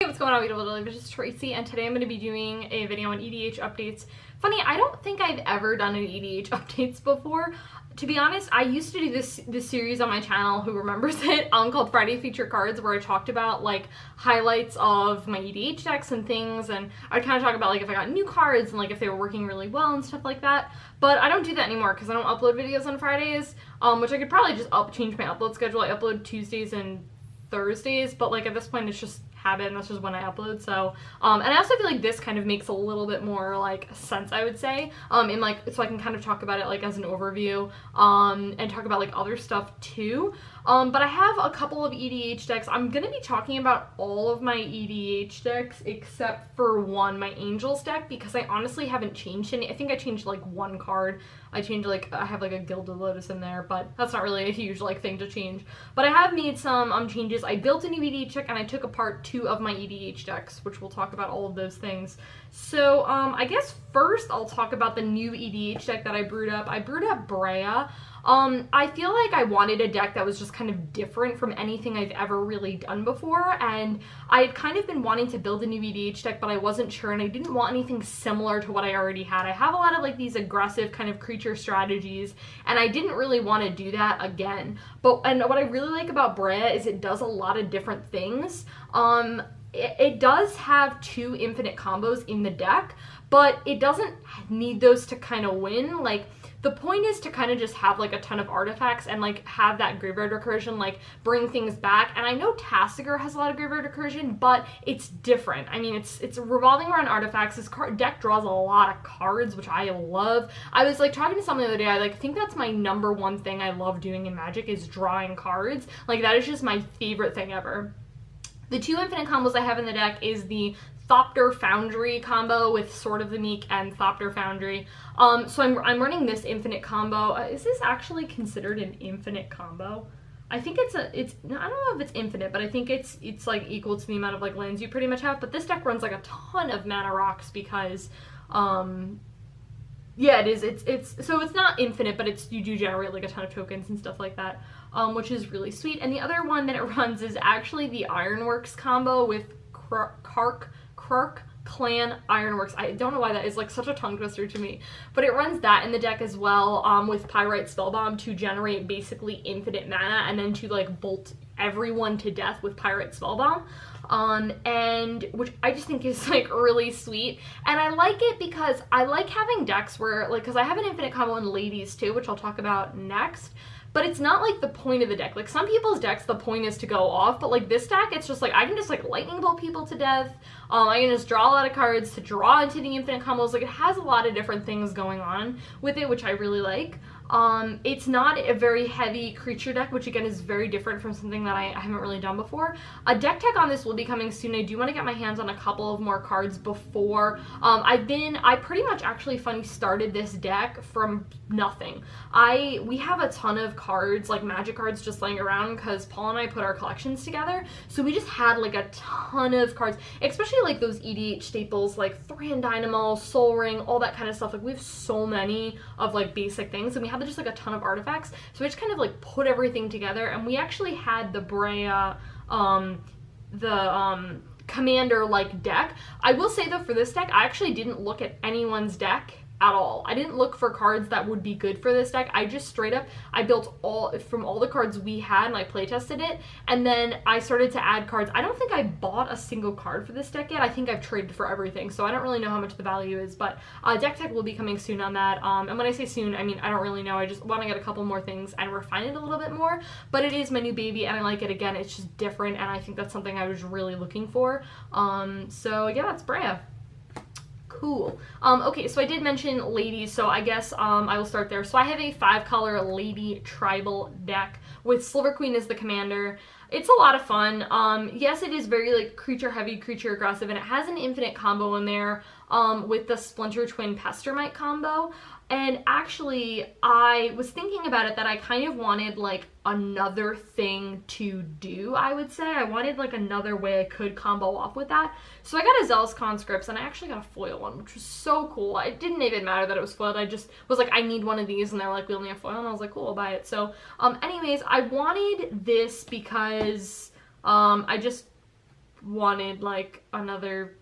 Hey, what's going on, beautiful Jellyfish? This is Tracy, and today I'm going to be doing a video on EDH updates. Funny, I don't think I've ever done an EDH updates before. To be honest, I used to do this series on my channel, who remembers it, called Friday Feature Cards, where I talked about like highlights of my EDH decks and things, and I'd kind of talk about like if I got new cards and like if they were working really well and stuff like that. But I don't do that anymore because I don't upload videos on Fridays, which I could probably just change my upload schedule. I upload Tuesdays and Thursdays, but like at this point it's just habit and that's just when I upload. So and I also feel like this kind of makes a little bit more like sense, I would say, in like, so I can kind of talk about it like as an overview and talk about like other stuff too. But I have a couple of EDH decks. I'm gonna be talking about all of my EDH decks except for one, my Angels deck, because I honestly haven't changed any. I think I changed like one card. I changed like, I have like a Gilded Lotus in there, but that's not really a huge like thing to change. But I have made some changes. I built a new EDH deck and I took apart two of my EDH decks, which we'll talk about all of those things. So I guess first I'll talk about the new EDH deck that I brewed up. I brewed up Brea. I feel like I wanted a deck that was just kind of different from anything I've ever really done before, and I had kind of been wanting to build a new EDH deck, but I wasn't sure, and I didn't want anything similar to what I already had. I have a lot of like these aggressive kind of creature strategies, and I didn't really want to do that again. And what I really like about Brea is it does a lot of different things. It does have two infinite combos in the deck, but it doesn't need those to kind of win. Like, the point is to kind of just have like a ton of artifacts and like have that graveyard recursion, like bring things back. And I know Tassadar has a lot of graveyard recursion, but it's different. I mean, it's revolving around artifacts. This deck draws a lot of cards, which I love. I was like talking to someone the other day, I like think that's my number one thing I love doing in Magic is drawing cards. Like, that is just my favorite thing ever. The two infinite combos I have in the deck is the Thopter Foundry combo with Sword of the Meek and Thopter Foundry. So I'm running this infinite combo. Is this actually considered an infinite combo? I think it's I don't know if it's infinite, but I think it's like equal to the amount of like lands you pretty much have. But this deck runs like a ton of mana rocks because yeah, it is. So it's not infinite, but you do generate like a ton of tokens and stuff like that, which is really sweet. And the other one that it runs is actually the Ironworks combo with Krark Clan Ironworks. I don't know why that is like such a tongue twister to me, but it runs that in the deck as well, with Pyrite Spellbomb to generate basically infinite mana and then to like bolt everyone to death with Pyrite Spellbomb. And which I just think is like really sweet, and I like it because I like having decks where like, because I have an infinite combo in Ladies too, which I'll talk about next. But it's not like the point of the deck. Like, some people's decks, the point is to go off, but like this deck, it's just like I can just like lightning bolt people to death. I can just draw a lot of cards to draw into the infinite combos. Like, it has a lot of different things going on with it, which I really like. It's not a very heavy creature deck, which again is very different from something that I haven't really done before. A deck tech on this will be coming soon. I do want to get my hands on a couple of more cards before. I pretty much actually started this deck from nothing. We have a ton of cards, like Magic cards, just laying around because Paul and I put our collections together. So we just had like a ton of cards, especially like those EDH staples like Thran Dynamo, Soul Ring, all that kind of stuff. Like, we have so many of like basic things, and we have just like a ton of artifacts, so we just kind of like put everything together. And we actually had the Brea commander like deck. I will say though, for this deck, I actually didn't look at anyone's deck at all. I didn't look for cards that would be good for this deck. I just straight up, I built from all the cards we had, and I play tested it, and then I started to add cards. I don't think I bought a single card for this deck yet. I think I've traded for everything, so I don't really know how much the value is, but deck tech will be coming soon on that. And when I say soon, I mean I don't really know. I just want to get a couple more things and refine it a little bit more, but it is my new baby and I like it. Again, it's just different, and I think that's something I was really looking for. So yeah, that's Brea. Cool. Okay, so I did mention Ladies, so I guess I will start there. So I have a 5-color Lady Tribal deck with Silver Queen as the commander. It's a lot of fun. Yes, it is very like creature heavy, creature aggressive, and it has an infinite combo in there with the Splinter Twin Pestermite combo. And actually, I was thinking about it that I kind of wanted like another thing to do, I would say. I wanted like another way I could combo off with that. So I got a Zealous Conscripts, and I actually got a foil one, which was so cool. It didn't even matter that it was foiled. I just was like, I need one of these, and they were like, we only have foil, and I was like, cool, I'll buy it. So anyways, I wanted this because I just wanted like another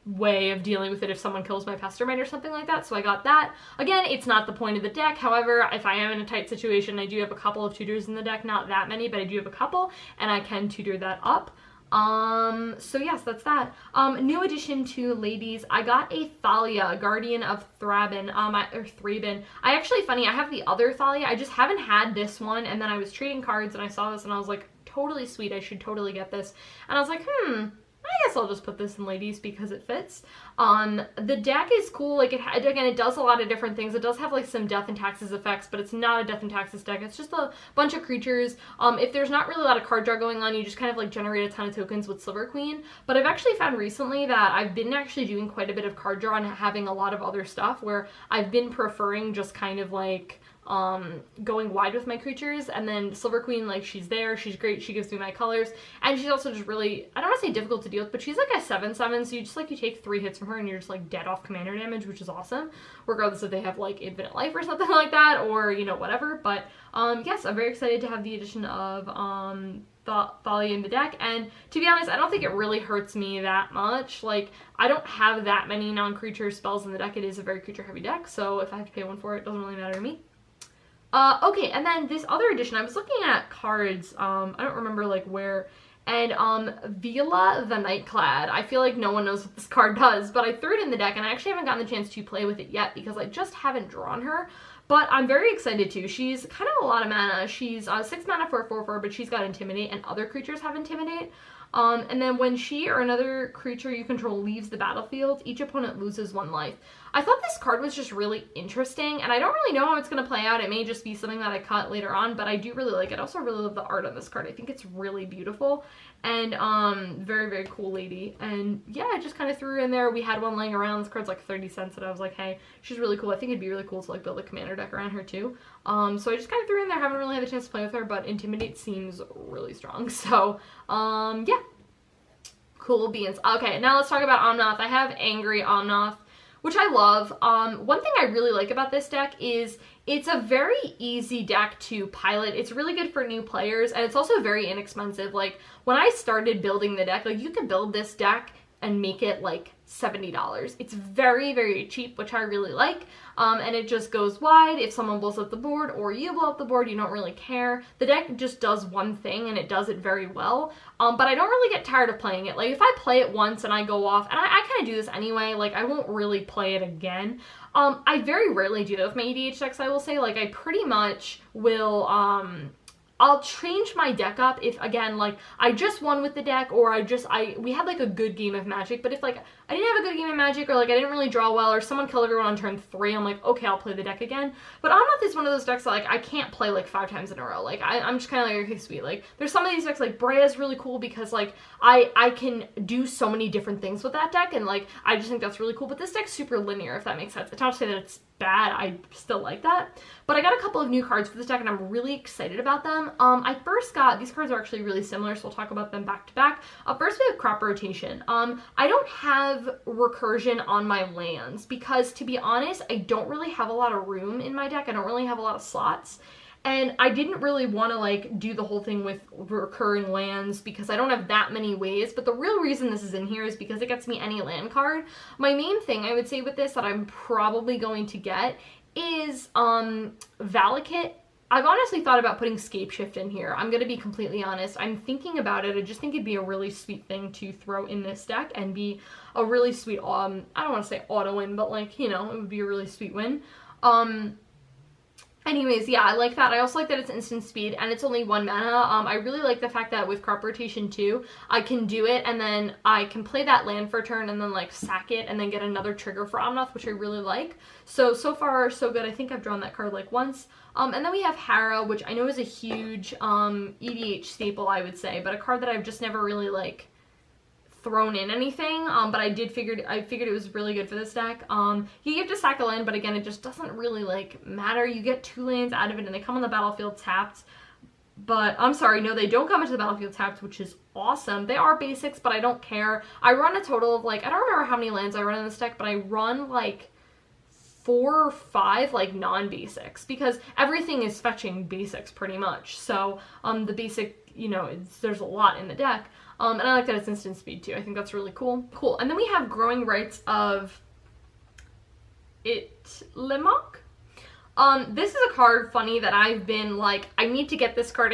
way of dealing with it if someone kills my Pestermite or something like that, so I got that. Again, it's not the point of the deck. However, if I am in a tight situation, I do have a couple of tutors in the deck, not that many, but I do have a couple, and I can tutor that up. So yes, that's that. New addition to ladies, I got a Thalia, Guardian of Thraben, or Thraben. I actually, funny, I have the other Thalia, I just haven't had this one, and then I was trading cards and I saw this and I was like, totally sweet, I should totally get this. And I was like, I guess I'll just put this in ladies because it fits. The deck is cool. Like, again, it does a lot of different things. It does have, like, some Death and Taxes effects, but it's not a Death and Taxes deck. It's just a bunch of creatures. If there's not really a lot of card draw going on, you just kind of, like, generate a ton of tokens with Silver Queen. But I've actually found recently that I've been actually doing quite a bit of card draw and having a lot of other stuff where I've been preferring just kind of, like, going wide with my creatures, and then Silver Queen, like, she's there, she's great, she gives me my colors, and she's also just really, I don't want to say difficult to deal with, but she's like a 7/7, so you just, like, you take 3 hits from her and you're just, like, dead off commander damage, which is awesome, regardless if they have, like, infinite life or something like that, or, you know, whatever. But, yes, I'm very excited to have the addition of, Thalia in the deck, and to be honest, I don't think it really hurts me that much. Like, I don't have that many non-creature spells in the deck. It is a very creature-heavy deck, so if I have to pay 1 for it, it doesn't really matter to me. Okay, and then this other edition, I was looking at cards, I don't remember, like, where, and, Vila the Nightclad, I feel like no one knows what this card does, but I threw it in the deck, and I actually haven't gotten the chance to play with it yet, because I just haven't drawn her, but I'm very excited to. She's kind of a lot of mana. She's, 6 mana for a 4/4, but she's got Intimidate, and other creatures have Intimidate. And then when she or another creature you control leaves the battlefield, each opponent loses 1 life. I thought this card was just really interesting, and I don't really know how it's going to play out. It may just be something that I cut later on, but I do really like it. I also really love the art on this card. I think it's really beautiful, and very, very cool lady. And yeah, I just kind of threw her in there. We had one laying around. This card's like 30 cents, and I was like, hey, she's really cool. I think it'd be really cool to, like, build a commander deck around her too. So I just kind of threw her in there. Haven't really had a chance to play with her, but Intimidate seems really strong. So, yeah. Cool beans. Okay, now let's talk about Omnath. I have Angry Omnath, which I love. One thing I really like about this deck is it's a very easy deck to pilot. It's really good for new players, and it's also very inexpensive. Like, when I started building the deck, like, you could build this deck and make it like $70. It's very, very cheap, which I really like. And it just goes wide. If someone blows up the board or you blow up the board, you don't really care. The deck just does one thing, and it does it very well. But I don't really get tired of playing it. Like, if I play it once and I go off, and I kind of do this anyway, like, I won't really play it again. I very rarely do that with my EDH decks, I will say. Like, I pretty much will, I'll change my deck up if, again, like, I just won with the deck, or we had, like, a good game of Magic, but if, like, I didn't have a good game of Magic, or, like, I didn't really draw well, or someone killed everyone on turn 3, I'm like, okay, I'll play the deck again. But Omnath is one of those decks that, like, I can't play, like, 5 times in a row. Like, I'm just kind of like, okay, sweet. Like, there's some of these decks, like, Brea is really cool because, like, I can do so many different things with that deck, and, like, I just think that's really cool. But this deck's super linear, if that makes sense. It's not to say that it's bad, I still like that. But I got a couple of new cards for this deck, and I'm really excited about them. I first got, these cards are actually really similar, so we'll talk about them back to back. First we have Crop Rotation. I don't have recursion on my lands, because to be honest, I don't really have a lot of room in my deck. I don't really have a lot of slots. And I didn't really want to, like, do the whole thing with recurring lands because I don't have that many ways, but the real reason this is in here is because it gets me any land card. My main thing I would say with this that I'm probably going to get is Valakut. I've honestly thought about putting Scapeshift in here. I'm going to be completely honest. I'm thinking about it. I just think it'd be a really sweet thing to throw in this deck and be a really sweet, I don't want to say auto win, but, like, you know, it would be a really sweet win. Anyways, yeah, I like that. I also like that it's instant speed and it's only 1 mana. I really like the fact that with Crop Rotation too, I can do it and then I can play that land for a turn and then, like, sack it and then get another trigger for Omnath, which I really like. So far, so good. I think I've drawn that card, like, once. And then we have Hera, which I know is a huge EDH staple, I would say, but a card that I've just never really, like, thrown in anything, but I figured it was really good for this deck. You get to sack a land, but again, it just doesn't really, like, matter. You get 2 lands out of it, and they come on the battlefield tapped. But, I'm sorry, no, they don't come into the battlefield tapped, which is awesome. They are basics, but I don't care. I run a total of, like, I don't remember how many lands I run in this deck, but I run, like, 4 or 5, like, non-basics, because everything is fetching basics, pretty much. So, the basic, you know, there's a lot in the deck. And I like that it's instant speed too. I think that's really cool. Cool. And then we have Growing Rites of Itlemok. This is a card, funny, that I've been like, I need to get this card,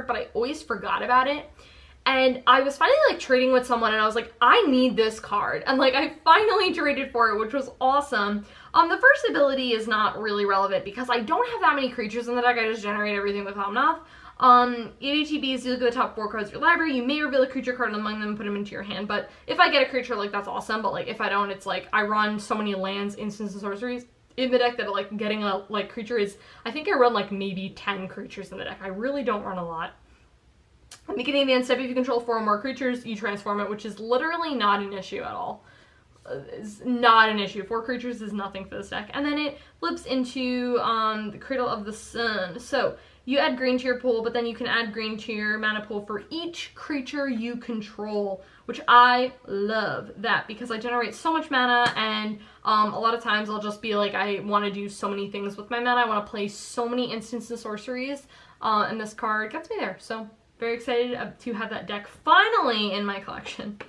but I always forgot about it. And I was finally like trading with someone and I was like, I need this card. And like, I finally traded for it, which was awesome. The first ability is not really relevant because I don't have that many creatures in the deck. I just generate everything with Omnath. EDTBs, you look at the top 4 cards of your library, you may reveal a creature card among them and put them into your hand, but if I get a creature, like, that's awesome, but like, if I don't, it's like, I run so many lands, instants, and sorceries in the deck that like, getting a, like, creature is, I think I run like maybe 10 creatures in the deck. I really don't run a lot. At the beginning of the end step, if you control 4 or more creatures, you transform it, which is literally not an issue at all. It's not an issue. 4 creatures is nothing for this deck. And then it flips into the Cradle of the Sun. So you add green to your pool, but then you can add green to your mana pool for each creature you control, which I love that because I generate so much mana, and a lot of times I'll just be like, I want to do so many things with my mana. I want to play so many instants and sorceries, and this card gets me there. So very excited to have that deck finally in my collection.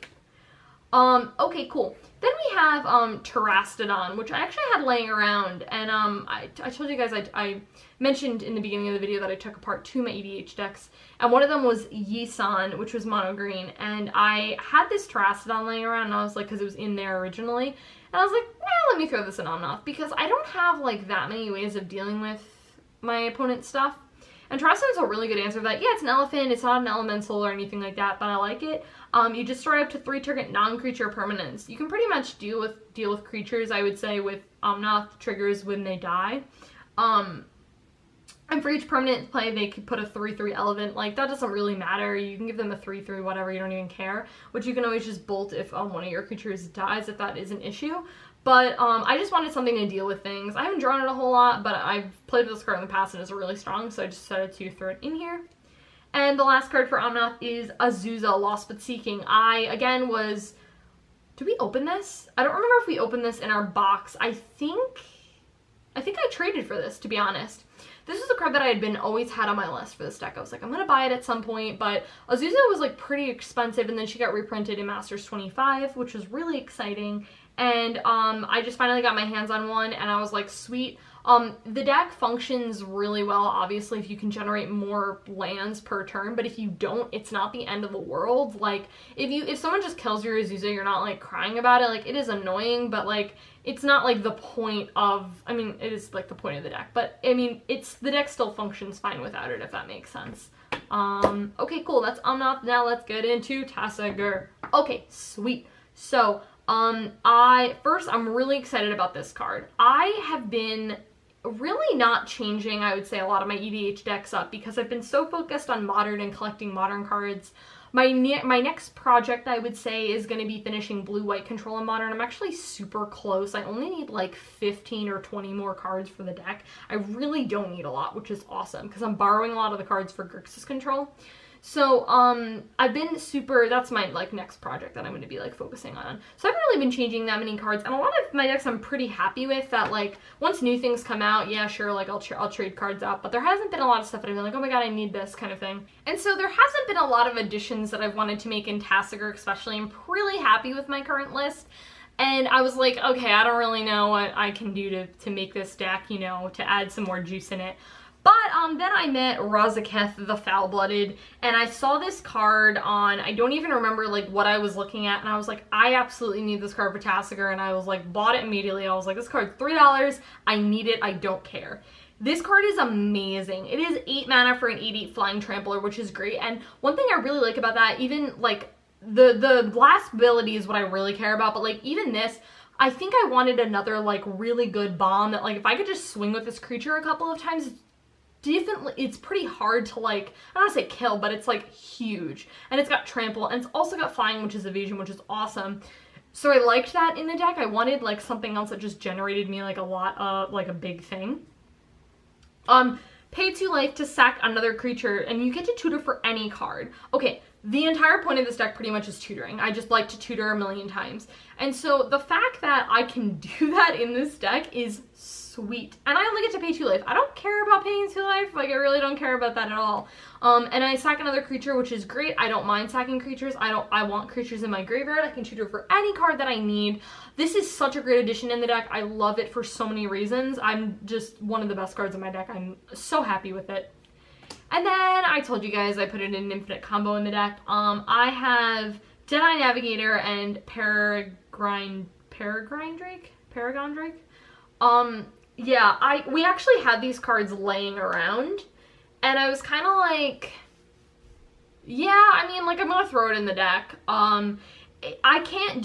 Okay, cool. Then we have Tassadar, which I actually had laying around, and I told you guys, I mentioned in the beginning of the video that I took apart 2 of my EDH decks, and one of them was Yusan, which was mono green, and I had this Tassadar laying around, and I was like, because it was in there originally, and I was like, let me throw this in Omnath, because I don't have like that many ways of dealing with my opponent's stuff. And Tassadar's a really good answer to that. Yeah, it's an elephant, it's not an elemental or anything like that, but I like it. You destroy up to 3 target non-creature permanents. You can pretty much deal with creatures, I would say, with Omnath triggers when they die. And for each permanent play, they could put a 3/3 elephant. Like, that doesn't really matter. You can give them a 3/3 whatever, you don't even care. Which you can always just bolt if one of your creatures dies, if that is an issue. But I just wanted something to deal with things. I haven't drawn it a whole lot, but I've played with this card in the past and it's really strong, so I just decided to throw it in here. And the last card for Omnath is Azusa, Lost But Seeking. Again, did we open this? I don't remember if we opened this in our box. I think I traded for this, to be honest. This is a card that I had always had on my list for this deck. I was like, I'm gonna buy it at some point, but Azusa was like pretty expensive, and then she got reprinted in Masters 25, which was really exciting. And I just finally got my hands on one, and I was like, sweet. The deck functions really well, obviously, if you can generate more lands per turn, but if you don't, it's not the end of the world. Like, if someone just kills your Azusa, you're not, like, crying about it. Like, it is annoying, but, like, it's not, like, the point of, I mean, it is, like, the point of the deck, but, I mean, the deck still functions fine without it, if that makes sense. Okay, cool, that's Omnath. Now let's get into Tassadar. Okay, sweet. So, I'm really excited about this card. I have been really not changing, I would say, a lot of my EDH decks up because I've been so focused on Modern and collecting Modern cards. My next project, I would say, is going to be finishing Blue-White Control in Modern. I'm actually super close. I only need like 15 or 20 more cards for the deck. I really don't need a lot, which is awesome because I'm borrowing a lot of the cards for Grixis Control. So, I've been that's my, like, next project that I'm going to be, like, focusing on. So I haven't really been changing that many cards, and a lot of my decks I'm pretty happy with that, like, once new things come out, yeah, sure, like, I'll trade cards out, but there hasn't been a lot of stuff that I've been like, oh my god, I need this kind of thing. And so there hasn't been a lot of additions that I've wanted to make in Tassadar, especially. I'm really happy with my current list. And I was like, okay, I don't really know what I can do to make this deck, you know, to add some more juice in it. But then I met Razaketh the Foul-Blooded, and I saw this card on, I don't even remember like what I was looking at, and I was like, I absolutely need this card for Tassadar, and I was like, bought it immediately. I was like, this card's $3, I need it, I don't care. This card is amazing. It is 8 mana for an 8/8 Flying Trampler, which is great, and one thing I really like about that, even like, the blast ability is what I really care about, but like, even this, I think I wanted another like really good bomb that like, if I could just swing with this creature a couple of times, it's pretty hard to like, I don't want to say kill, but it's like huge. And it's got trample, and it's also got flying, which is evasion, which is awesome. So I liked that in the deck. I wanted like something else that just generated me like a lot of, like a big thing. Pay 2 life to sack another creature, and you get to tutor for any card. Okay, the entire point of this deck pretty much is tutoring. I just like to tutor a million times. And so the fact that I can do that in this deck is sweet. And I only get to pay 2 life. I don't care about paying 2 life. Like, I really don't care about that at all. And I sack another creature, which is great. I don't mind sacking creatures. I want creatures in my graveyard. I can tutor for any card that I need. This is such a great addition in the deck. I love it for so many reasons. I'm just one of the best cards in my deck. I'm so happy with it. And then I told you guys I put it in an infinite combo in the deck. I have Deadeye Navigator and Paragon Drake? Yeah, we actually had these cards laying around, and I was kind of like, yeah, I mean, like, I'm gonna throw it in the deck. I can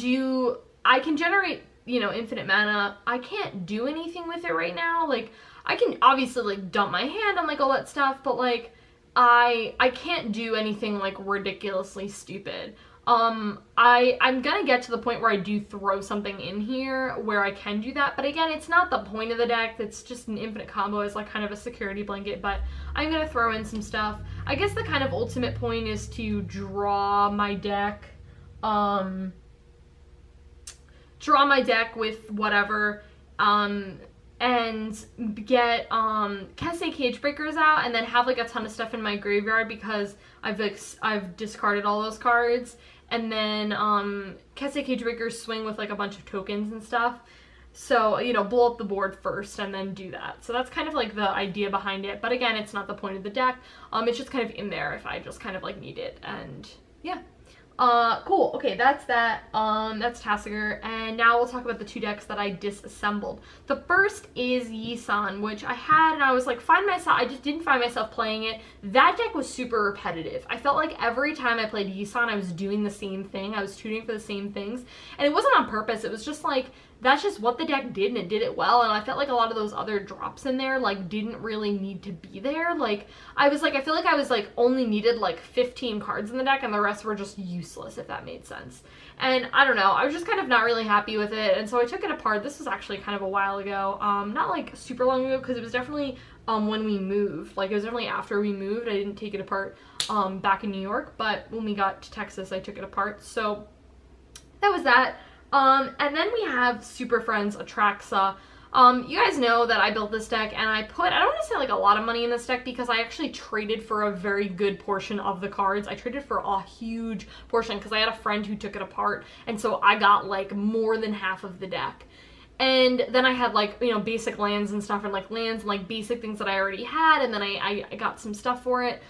generate, you know, infinite mana. I can't do anything with it right now. Like, I can obviously, like, dump my hand on, like, all that stuff, but, like, I can't do anything, like, ridiculously stupid. I'm gonna get to the point where I do throw something in here where I can do that, but again, it's not the point of the deck. It's just an infinite combo as, like, kind of a security blanket, but I'm gonna throw in some stuff. I guess the kind of ultimate point is to draw my deck, with whatever, and get Kese Cagebreakers out, and then have, like, a ton of stuff in my graveyard because I've discarded all those cards, and then Kese Cagebreakers swing with, like, a bunch of tokens and stuff. So, you know, blow up the board first and then do that. So that's kind of, like, the idea behind it. But again, it's not the point of the deck. It's just kind of in there if I just kind of, like, need it. And yeah. Cool. Okay, that's that. That's Tassadar, and now we'll talk about the 2 decks that I disassembled. The first is Yusan, which I had, and I was like, I just didn't find myself playing it. That deck was super repetitive. I felt like every time I played Yusan, I was doing the same thing. I was tutoring for the same things, and it wasn't on purpose. It was just like, that's just what the deck did, and it did it well, and I felt like a lot of those other drops in there, like, didn't really need to be there. Like, I feel like I was, like, only needed, like, 15 cards in the deck, and the rest were just useless, if that made sense. And I don't know, I was just kind of not really happy with it, and so I took it apart. This was actually kind of a while ago, not, like, super long ago, because it was definitely, when we moved. Like, it was definitely after we moved. I didn't take it apart, back in New York, but when we got to Texas, I took it apart, so that was that. And then we have Super Friends Atraxa. You guys know that I built this deck, and I don't want to say, like, a lot of money in this deck because I actually traded for a very good portion of the cards. I traded for a huge portion because I had a friend who took it apart, and so I got, like, more than half of the deck. And then I had, like, you know, basic lands and stuff, and, like, lands and, like, basic things that I already had, and then I got some stuff for it.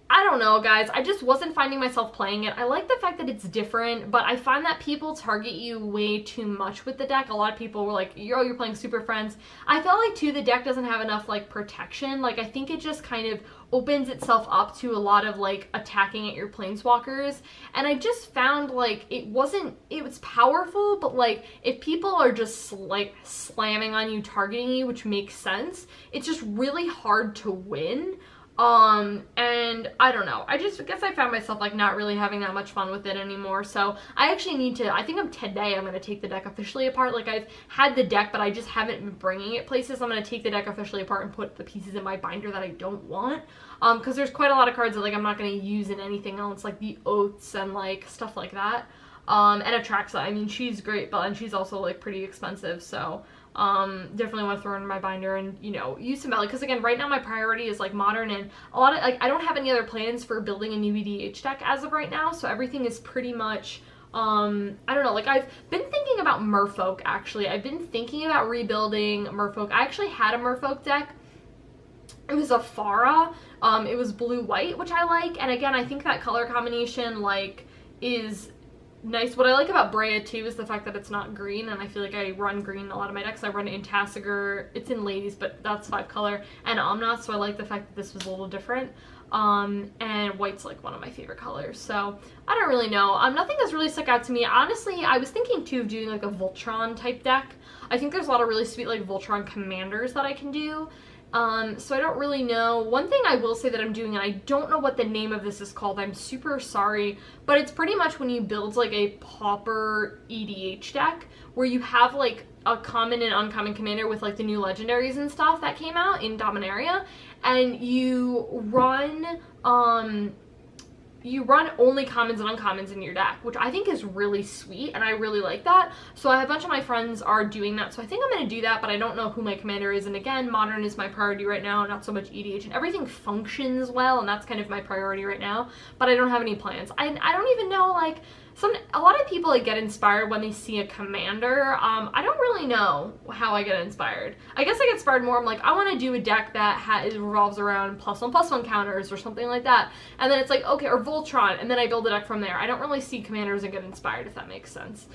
I don't know, guys. I just wasn't finding myself playing it. I like the fact that it's different, but I find that people target you way too much with the deck. A lot of people were like, you're playing Super Friends. I felt like, too, the deck doesn't have enough, like, protection. Like, I think it just kind of opens itself up to a lot of, like, attacking at your planeswalkers. And I just found, like, it was powerful, but, like, if people are just, like, slamming on you, targeting you, which makes sense, it's just really hard to win. And I don't know, I guess I found myself, like, not really having that much fun with it anymore, so I actually need to, I think today I'm going to take the deck officially apart. Like, I've had the deck, but I just haven't been bringing it places. I'm going to take the deck officially apart and put the pieces in my binder that I don't want, because there's quite a lot of cards that, like, I'm not going to use in anything else, like the Oaths and, like, stuff like that. And Atraxa, I mean, she's great, and she's also, like, pretty expensive, so definitely want to throw her in my binder and, you know, use some value, because again, right now my priority is, like, modern, and a lot of, like, I don't have any other plans for building a new EDH deck as of right now, so everything is pretty much, I don't know, like, I've been thinking about Merfolk, actually. I've been thinking about rebuilding Merfolk. I actually had a Merfolk deck. It was a Farah. It was blue-white, which I like, and again, I think that color combination, like, is nice. What I like about Brea too is the fact that it's not green, and I feel like I run green in a lot of my decks. I run it in Tassadar, it's in Ladies, but that's 5 color, and Omnath, so I like the fact that this was a little different. And white's, like, one of my favorite colors, so I don't really know. Nothing has really stuck out to me. Honestly, I was thinking too of doing, like, a Voltron type deck. I think there's a lot of really sweet, like, Voltron commanders that I can do. So I don't really know. One thing I will say that I'm doing, and I don't know what the name of this is called, I'm super sorry, but it's pretty much when you build, like, a pauper EDH deck, where you have, like, a common and uncommon commander with, like, the new legendaries and stuff that came out in Dominaria, and you run, you run only commons and uncommons in your deck, which I think is really sweet, and I really like that. So a bunch of my friends are doing that, so I think I'm going to do that, but I don't know who my commander is. And again, Modern is my priority right now, not so much EDH, and everything functions well, and that's kind of my priority right now, but I don't have any plans. I don't even know, like, a lot of people, like, get inspired when they see a commander. I don't really know how I get inspired. I guess I get inspired more, I'm like, I want to do a deck that revolves around +1/+1 counters or something like that, and then it's like, okay, or Voltron, and then I build a deck from there. I don't really see commanders and get inspired, if that makes sense.